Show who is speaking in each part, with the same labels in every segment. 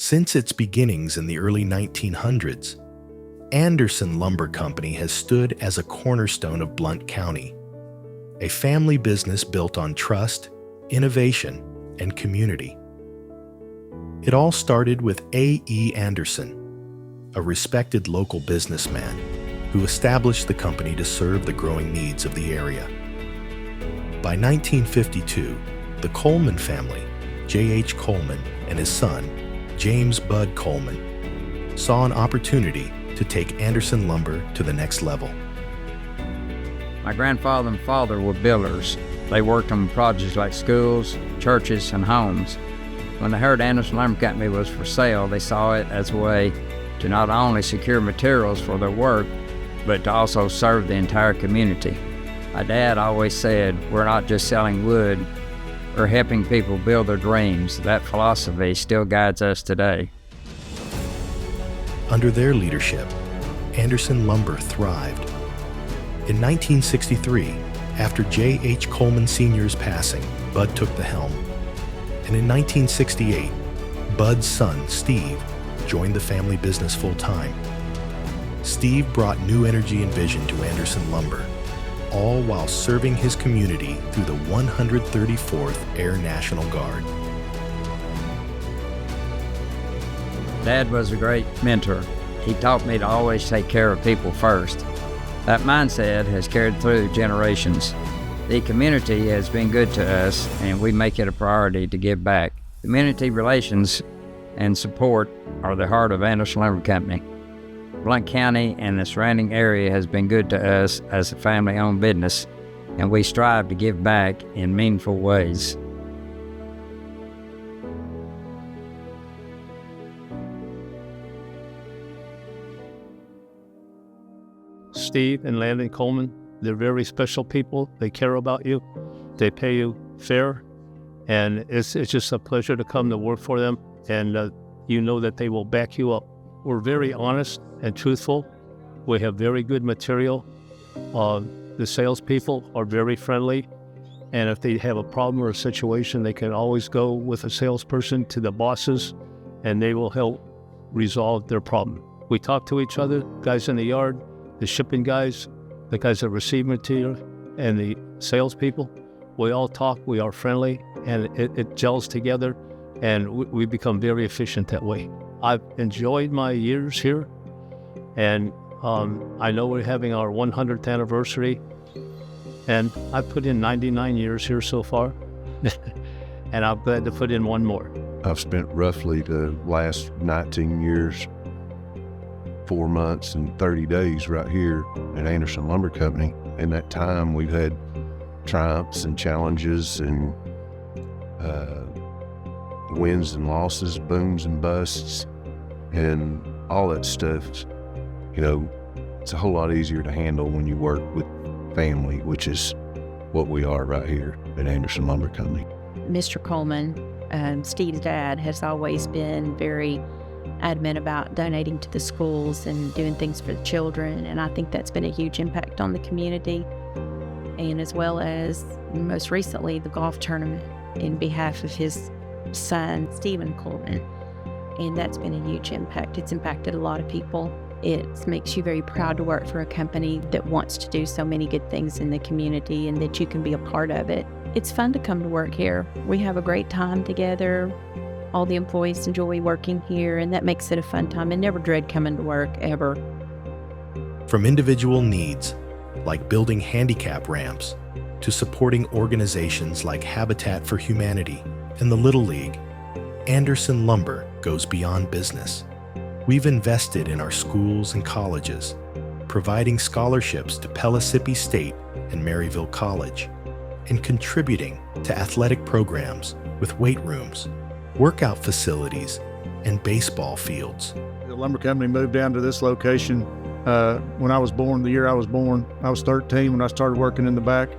Speaker 1: Since its beginnings in the early 1900s, Anderson Lumber Company has stood as a cornerstone of Blount County, a family business built on trust, innovation, and community. It all started with A.E. Anderson, a respected local businessman who established the company to serve the growing needs of the area. By 1952, the Coleman family, J.H. Coleman and his son, James Bud Coleman, saw an opportunity to take Anderson Lumber to the next level.
Speaker 2: My grandfather and father were builders. They worked on projects like schools, churches, and homes. When they heard Anderson Lumber Company was for sale, they saw it as a way to not only secure materials for their work, but to also serve the entire community. My dad always said, we're not just selling wood, we're helping people build their dreams. That philosophy still guides us today.
Speaker 1: Under their leadership, Anderson Lumber thrived. In 1963, after J.H. Coleman Sr.'s passing, Bud took the helm. And in 1968, Bud's son, Steve, joined the family business full-time. Steve brought new energy and vision to Anderson Lumber, all while serving his community through the 134th Air National Guard.
Speaker 2: Dad was a great mentor. He taught me to always take care of people first. That mindset has carried through generations. The community has been good to us, and we make it a priority to give back. Community relations and support are the heart of Anderson Lumber Company. Blount County and the surrounding area has been good to us as a family-owned business, and we strive to give back in meaningful ways.
Speaker 3: Steve and Landon Coleman, they're very special people. They care about you. They pay you fair, and it's just a pleasure to come to work for them, and you know that they will back you up. We're very honest and truthful. We have very good material. The salespeople are very friendly, and if they have a problem or a situation, they can always go with a salesperson to the bosses, and they will help resolve their problem. We talk to each other, guys in the yard, the shipping guys, the guys that receive material, and the salespeople. We all talk, we are friendly, and it gels together, and we become very efficient that way. I've enjoyed my years here, and I know we're having our 100th anniversary, and I've put in 99 years here so far, and I'm glad to put in one more.
Speaker 4: I've spent roughly the last 19 years, 4 months and 30 days right here at Anderson Lumber Company. In that time, we've had triumphs and challenges and wins and losses, booms and busts, and all that stuff. You know, it's a whole lot easier to handle when you work with family, which is what we are right here at Anderson Lumber Company.
Speaker 5: Mr. Coleman, Steve's dad, has always been very adamant about donating to the schools and doing things for the children, and I think that's been a huge impact on the community, and as well as most recently the golf tournament in behalf of his son, Stephen Coleman, and that's been a huge impact. It's impacted a lot of people. It makes you very proud to work for a company that wants to do so many good things in the community and that you can be a part of it. It's fun to come to work here. We have a great time together. All the employees enjoy working here, and that makes it a fun time and never dread coming to work, ever.
Speaker 1: From individual needs, like building handicap ramps, to supporting organizations like Habitat for Humanity and the Little League, Anderson Lumber goes beyond business. We've invested in our schools and colleges, providing scholarships to Pellissippi State and Maryville College, and contributing to athletic programs with weight rooms, workout facilities, and baseball fields.
Speaker 6: The lumber company moved down to this location when I was born, the year I was born. I was 13 when I started working in the back,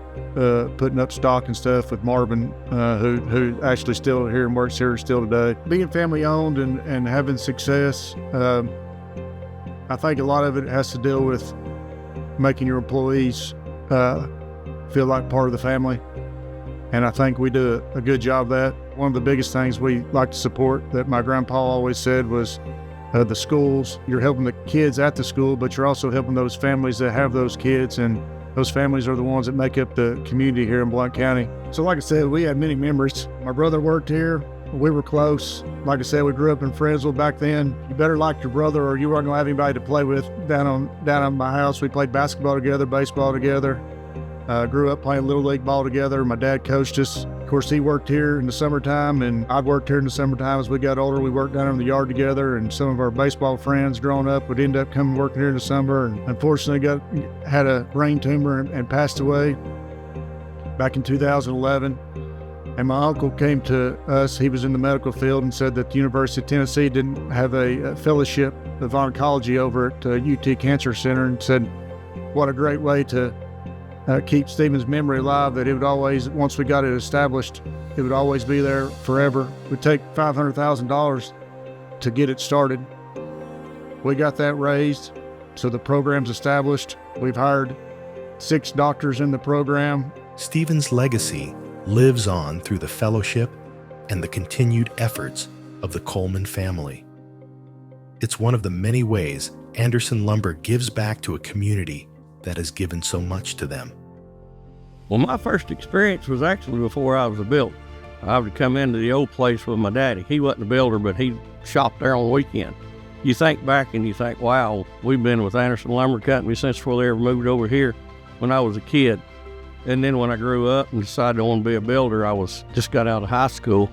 Speaker 6: putting up stock and stuff with Marvin, who actually still here and works here still today. Being family owned and having success, I think a lot of it has to deal with making your employees feel like part of the family. And I think we do a good job of that. One of the biggest things we like to support that my grandpa always said was the schools. You're helping the kids at the school, but you're also helping those families that have those kids, and those families are the ones that make up the community here in Blount County. So like I said, we had many memories. My brother worked here. We were close. Like I said, we grew up in Friendsville back then. You better like your brother or you weren't going to have anybody to play with down on my house. We played basketball together, baseball together. Grew up playing Little League ball together. My dad coached us. Of course, he worked here in the summertime, and I'd worked here in the summertime. As we got older, we worked down in the yard together, and some of our baseball friends growing up would end up coming working here in the summer. And unfortunately, had a brain tumor and passed away back in 2011. And my uncle came to us. He was in the medical field and said that the University of Tennessee didn't have a fellowship of oncology over at UT Cancer Center, and said, what a great way to keep Stephen's memory alive, that it would always, once we got it established, it would always be there forever. It would take $500,000 to get it started. We got that raised, so the program's established. We've hired 6 doctors in the program.
Speaker 1: Stephen's legacy lives on through the fellowship and the continued efforts of the Coleman family. It's one of the many ways Anderson Lumber gives back to a community that has given so much to them.
Speaker 7: Well, my first experience was actually before I was a builder. I would come into the old place with my daddy. He wasn't a builder, but he shopped there on the weekend. You think back and you think, wow, we've been with Anderson Lumber Company since before they ever moved over here when I was a kid. And then when I grew up and decided I wanted to be a builder, I just got out of high school.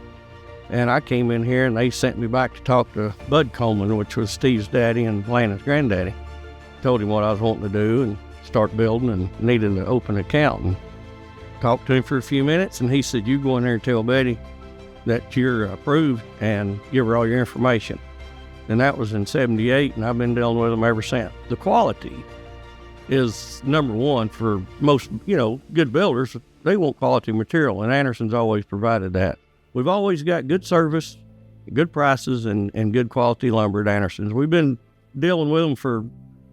Speaker 7: And I came in here and they sent me back to talk to Bud Coleman, which was Steve's daddy and Landon's granddaddy. Told him what I was wanting to do and start building and needed to open an account. And talked to him for a few minutes, and he said, you go in there and tell Betty that you're approved and give her all your information. And that was in '78, and I've been dealing with them ever since. The quality is number one for most, good builders. They want quality material, and Anderson's always provided that. We've always got good service, good prices, and good quality lumber at Anderson's. We've been dealing with them for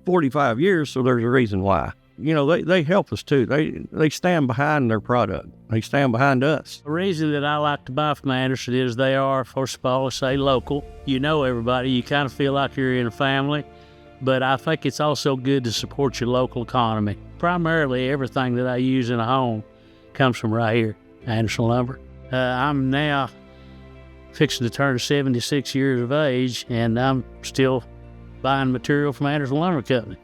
Speaker 7: 45 years, so there's a reason why. They help us too. They stand behind their product. They stand behind us.
Speaker 8: The reason that I like to buy from Anderson is they are, first of all, say local. You know everybody. You kind of feel like you're in a family. But I think it's also good to support your local economy. Primarily, everything that I use in a home comes from right here, Anderson Lumber. I'm now fixing to turn 76 years of age, and I'm still buying material from Anderson Lumber Company.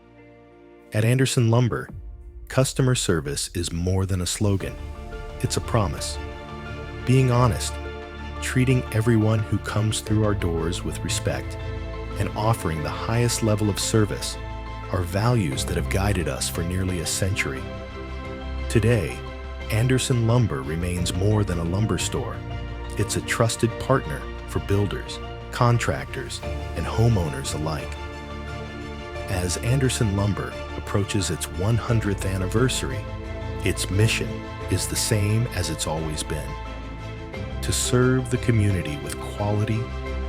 Speaker 1: At Anderson Lumber, customer service is more than a slogan. It's a promise. Being honest, treating everyone who comes through our doors with respect, and offering the highest level of service are values that have guided us for nearly a century. Today, Anderson Lumber remains more than a lumber store. It's a trusted partner for builders, contractors, and homeowners alike. As Anderson Lumber approaches its 100th anniversary, its mission is the same as it's always been: to serve the community with quality,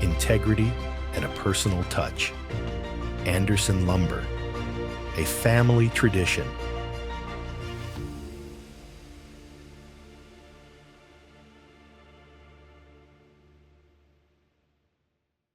Speaker 1: integrity, and a personal touch. Anderson Lumber, a family tradition